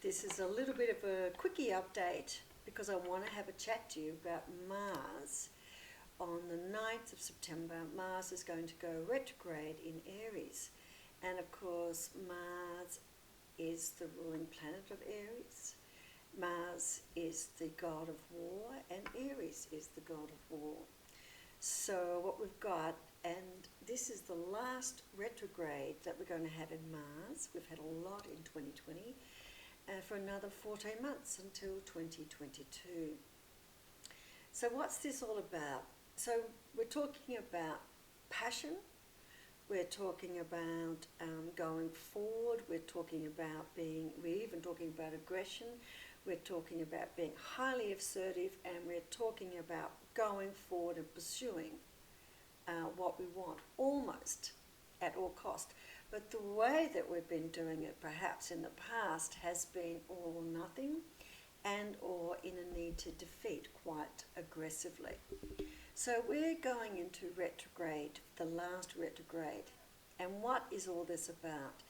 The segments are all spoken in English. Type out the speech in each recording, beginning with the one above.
This is a little bit of a quickie update because I want to have a chat to you about Mars. On the 9th of September, Mars is going to go retrograde in Airies. And of course, Mars is the ruling planet of Airies. Mars is the god of war, and Airies is the god of war. So what we've got, and this is the last retrograde that we're going to have in Mars. We've had a lot in 2020, for another 14 months until 2022. So what's this all about? So we're talking about passion, we're talking about going forward, we're even talking about aggression, we're talking about being highly assertive, and we're talking about going forward and pursuing what we want, almost at all cost. But the way that we've been doing it perhaps in the past has been all or nothing, and or in a need to defeat quite aggressively. So we're going into retrograde, the last retrograde. And what is all this about?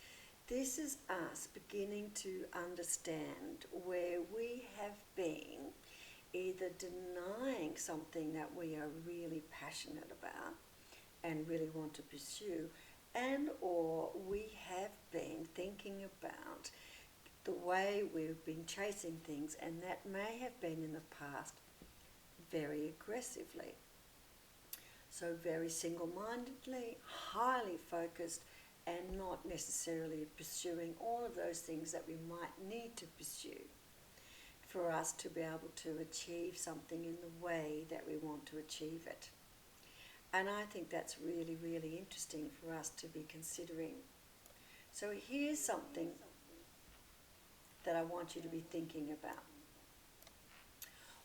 This is us beginning to understand where we have been either denying something that we are really passionate about and really want to pursue, and or we have been thinking about the way we've been chasing things, and that may have been in the past very aggressively. So very single-mindedly, highly focused, and not necessarily pursuing all of those things that we might need to pursue for us to be able to achieve something in the way that we want to achieve it. And I think that's really, really interesting for us to be considering. So here's something that I want you to be thinking about.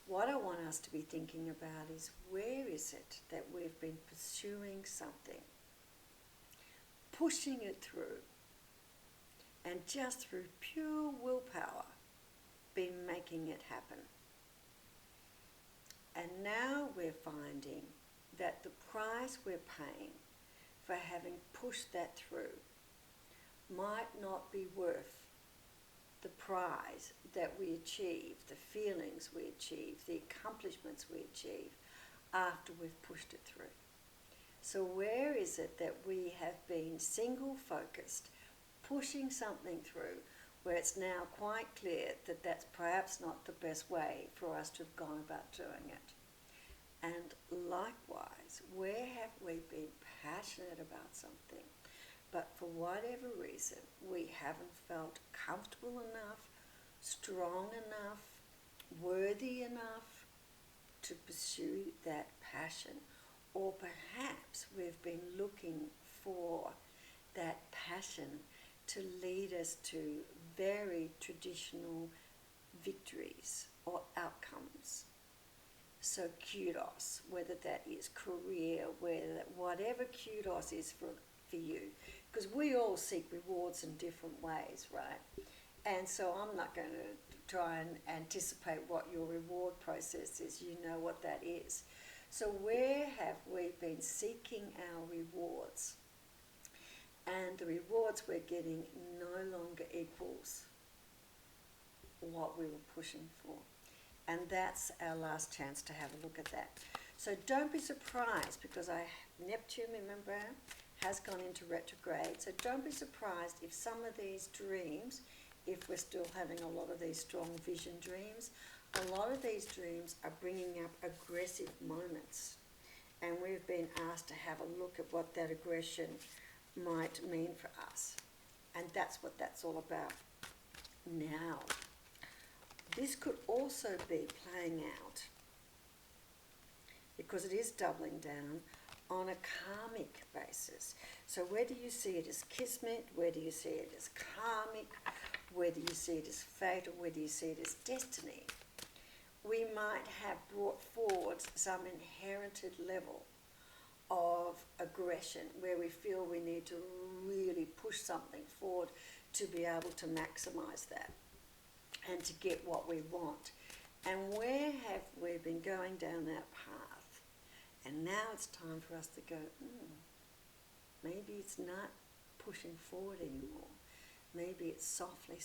What I want us to be thinking about is, where is it that we've been pursuing something, pushing it through, and just through pure willpower been making it happen. And now we're finding that the price we're paying for having pushed that through might not be worth the prize that we achieve, the feelings we achieve, the accomplishments we achieve after we've pushed it through. So where is it that we have been single-focused, pushing something through, where it's now quite clear that that's perhaps not the best way for us to have gone about doing it? And likewise, where have we been passionate about something, but for whatever reason, we haven't felt comfortable enough, strong enough, worthy enough to pursue that passion? Or perhaps we've been looking for that passion to lead us to very traditional victories or outcomes. So kudos, whether that is career, whatever kudos is for you, because we all seek rewards in different ways, right? And so I'm not going to try and anticipate what your reward process is. You know what that is. So where have we been seeking our rewards, and the rewards we're getting no longer equals what we were pushing for? And that's our last chance to have a look at that. So don't be surprised, because Neptune, remember, has gone into retrograde. So don't be surprised if some of these dreams, if we're still having a lot of these strong vision dreams, a lot of these dreams are bringing up aggressive moments. And we've been asked to have a look at what that aggression might mean for us. And that's what that's all about now. This could also be playing out, because it is doubling down on a karmic basis. So where do you see it as Kismit? Where do you see it as karmic? Where do you see it as fate? Or where do you see it as destiny? We might have brought forward some inherited level of aggression where we feel we need to really push something forward to be able to maximize that and to get what we want. And where have we been going down that path? And now it's time for us to go, maybe it's not pushing forward anymore. Maybe it's softly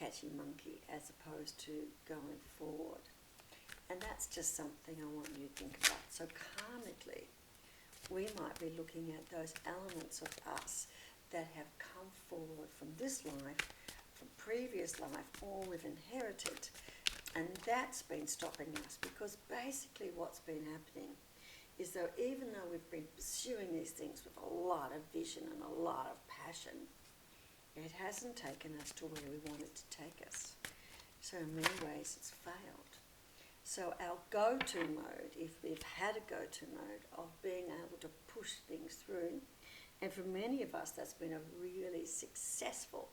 catchy monkey as opposed to going forward. And that's just something I want you to think about. So karmically, we might be looking at those elements of us that have come forward from this life, from previous life, or we've inherited. And that's been stopping us, because basically what's been happening is that even though we've been pursuing these things with a lot of vision and a lot of passion, it hasn't taken us to where we wanted to take us. So in many ways it's failed. So our go-to mode, if we've had a go-to mode of being able to push things through, and for many of us that's been a really successful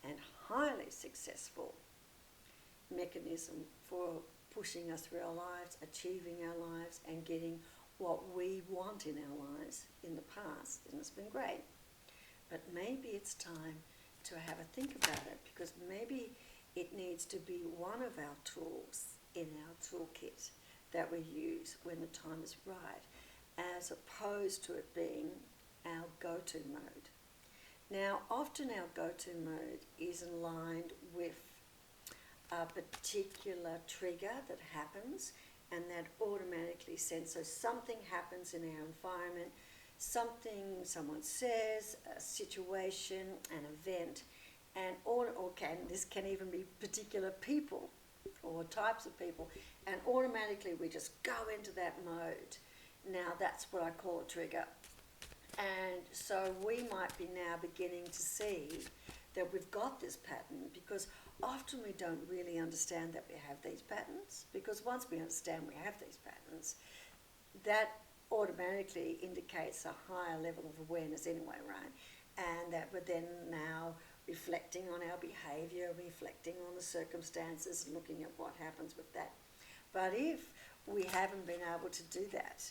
and highly successful mechanism for pushing us through our lives, achieving our lives, and getting what we want in our lives in the past, and it's been great. But maybe it's time to have a think about it, because maybe it needs to be one of our tools in our toolkit that we use when the time is right, as opposed to it being our go-to mode. Now, often our go-to mode is aligned with a particular trigger that happens, and that automatically sends. So something happens in our environment, something someone says, a situation, an event, and this can even be particular people or types of people, and automatically we just go into that mode. Now that's what I call a trigger. And so we might be now beginning to see that we've got this pattern, because often we don't really understand that we have these patterns, because once we understand we have these patterns, that automatically indicates a higher level of awareness anyway, right? And that we're then now reflecting on our behaviour, reflecting on the circumstances, and looking at what happens with that. But if we haven't been able to do that,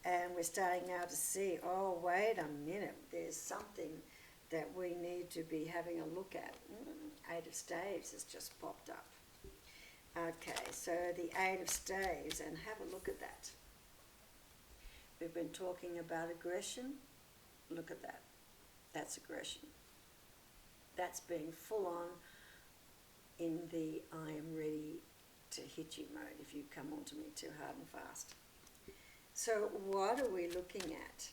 and we're starting now to see, oh, wait a minute, there's something that we need to be having a look at. Eight of Staves has just popped up. Okay, so the Eight of Staves, and have a look at that. We've been talking about aggression. Look at that. That's aggression. That's being full on in the I am ready to hit you mode if you come onto me too hard and fast. So what are we looking at?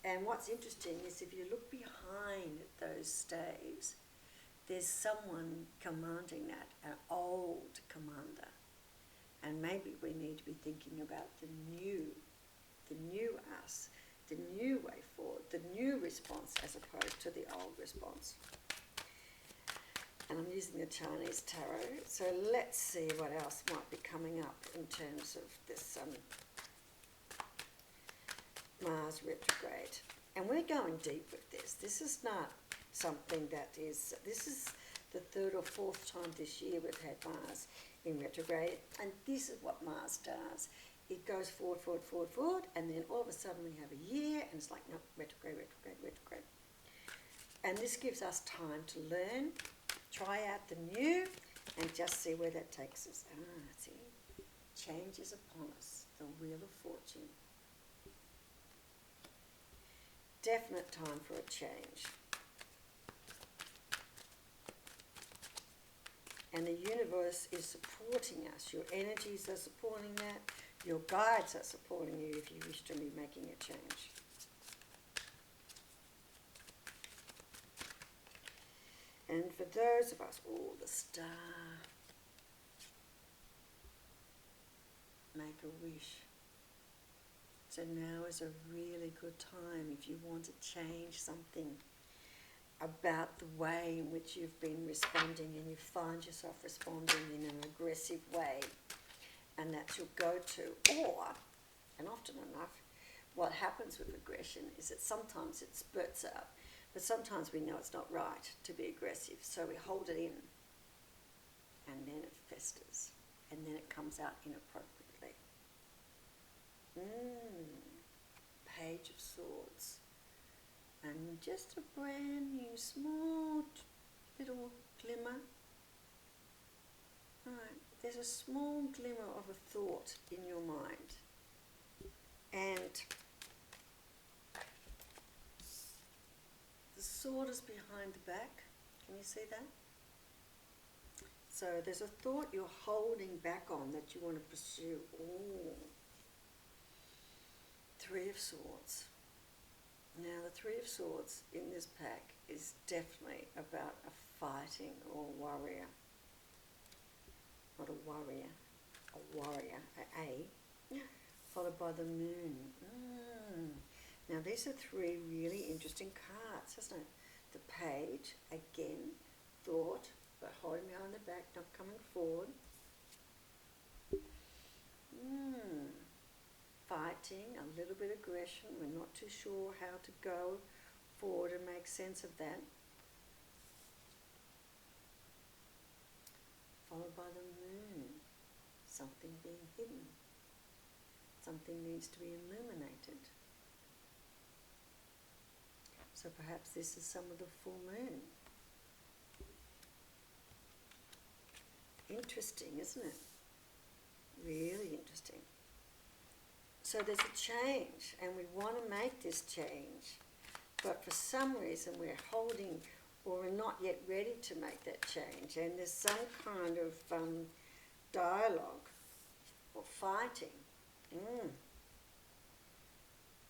And what's interesting is if you look behind those staves, there's someone commanding that, an old commander. And maybe we need to be thinking about the new us, the new way forward, the new response as opposed to the old response. And I'm using the Chinese tarot, so let's see what else might be coming up in terms of this Mars retrograde. And we're going deep with this. This is not something that is, this is the third or fourth time this year we've had Mars in retrograde, and this is what Mars does. It goes forward, forward, forward, forward, and then all of a sudden we have a year, and it's like, no, retrograde, retrograde, retrograde. And this gives us time to learn, try out the new, and just see where that takes us. See, change is upon us, the Wheel of Fortune. Definite time for a change. And the universe is supporting us. Your energies are supporting that. Your guides are supporting you if you wish to be making a change. And for those of us, the star. Make a wish. So now is a really good time if you want to change something about the way in which you've been responding, and you find yourself responding in an aggressive way, and that's your go-to. Or, and often enough, what happens with aggression is that sometimes it spurts out, but sometimes we know it's not right to be aggressive, so we hold it in, and then it festers, and then it comes out inappropriately. Page of Swords. And just a brand new small little glimmer. Right, there's a small glimmer of a thought in your mind. And the sword is behind the back. Can you see that? So there's a thought you're holding back on that you want to pursue. Oh, Three of Swords. Now the Three of Swords in this pack is definitely about a fighting or warrior. Not a warrior, a warrior, followed by the Moon. Now these are three really interesting cards, isn't it? The Page, again, thought, but holding behind the back, not coming forward. Fighting, a little bit of aggression, we're not too sure how to go forward and make sense of that. Followed by the Moon, something being hidden. Something needs to be illuminated. So perhaps this is some of the full moon. Interesting, isn't it? Really interesting. So there's a change, and we want to make this change, but for some reason we're holding, or we're not yet ready to make that change, and there's some kind of dialogue or fighting.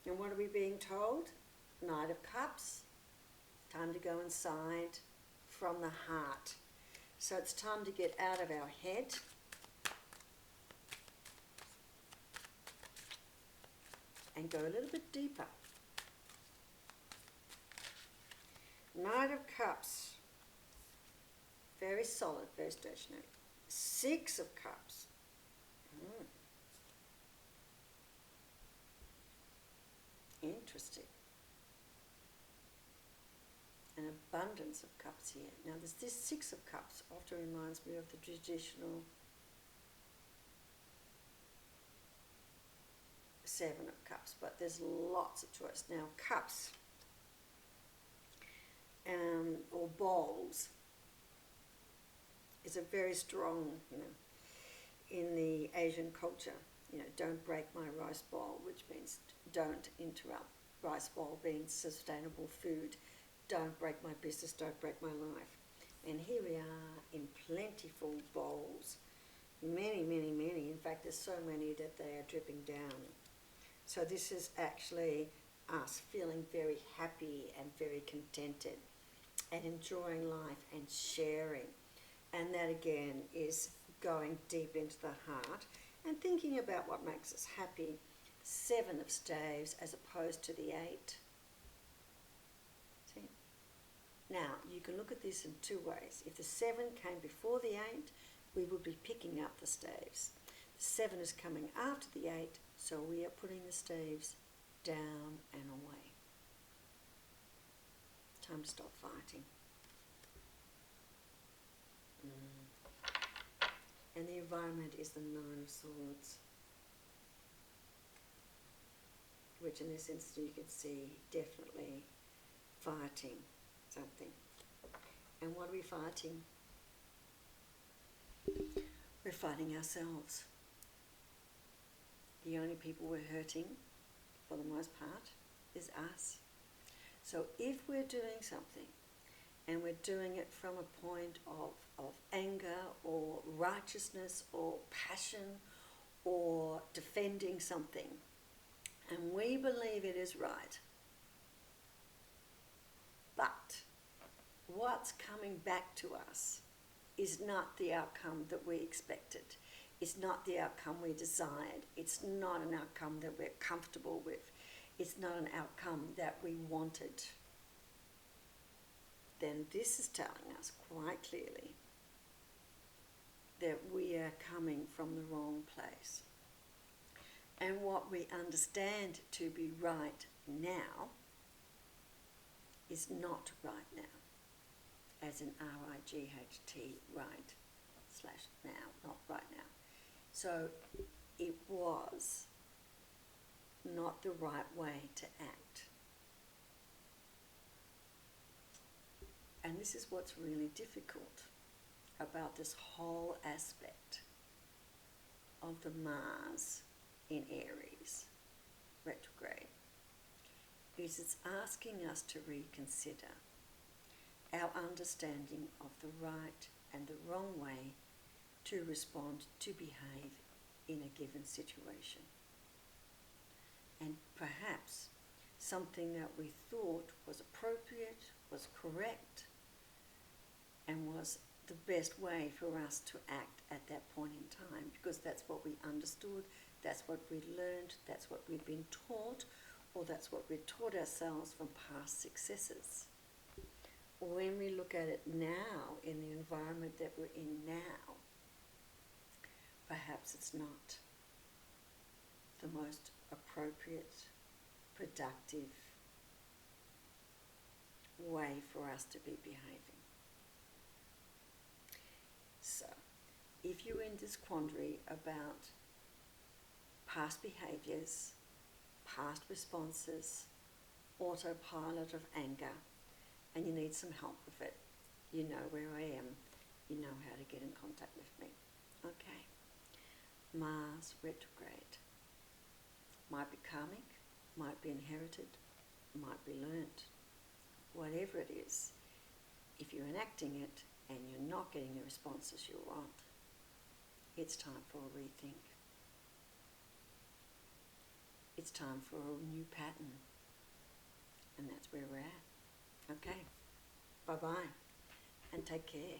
And what are we being told? Knight of Cups. Time to go inside from the heart. So it's time to get out of our head. And go a little bit deeper. Knight of Cups. Very solid, very stationary. Six of Cups. Interesting. An abundance of cups here. Now there's this Six of Cups. Often reminds me of the traditional Seven of Cups, but there's lots of choice. Now cups or bowls is a very strong, in the Asian culture. Don't break my rice bowl, which means don't interrupt. Rice bowl being sustainable food. Don't break my business, don't break my life. And here we are in plentiful bowls. Many, many, many. In fact, there's so many that they are dripping down. So this is actually us feeling very happy and very contented and enjoying life and sharing. And that again is going deep into the heart and thinking about what makes us happy. Seven of Staves as opposed to the Eight. See? Now, you can look at this in two ways. If the Seven came before the Eight, we would be picking up the staves. The Seven is coming after the Eight, so we are putting the staves down and away. Time to stop fighting. And the environment is the Nine of Swords, which in this instance you can see definitely fighting something. And what are we fighting? We're fighting ourselves. The only people we're hurting, for the most part, is us. So if we're doing something, and we're doing it from a point of anger or righteousness or passion or defending something, and we believe it is right, but what's coming back to us is not the outcome that we expected. It's not the outcome we desired. It's not an outcome that we're comfortable with. It's not an outcome that we wanted. Then this is telling us quite clearly that we are coming from the wrong place. And what we understand to be right now is not right now, as in R-I-G-H-T, right, / now, not right now. So it was not the right way to act. And this is what's really difficult about this whole aspect of the Mars in Aries, retrograde, is it's asking us to reconsider our understanding of the right and the wrong way to respond, to behave in a given situation. And perhaps something that we thought was appropriate, was correct, and was the best way for us to act at that point in time, because that's what we understood, that's what we learned, that's what we'd been taught, or that's what we'd taught ourselves from past successes. When we look at it now, in the environment that we're in now, perhaps it's not the most appropriate, productive way for us to be behaving. So, if you're in this quandary about past behaviors, past responses, autopilot of anger, and you need some help with it, you know where I am, you know how to get in contact with me. Okay. Mars retrograde. Might be karmic, might be inherited, might be learnt. Whatever it is, if you're enacting it and you're not getting the responses you want, it's time for a rethink. It's time for a new pattern. And that's where we're at. Okay. Bye-bye. And take care.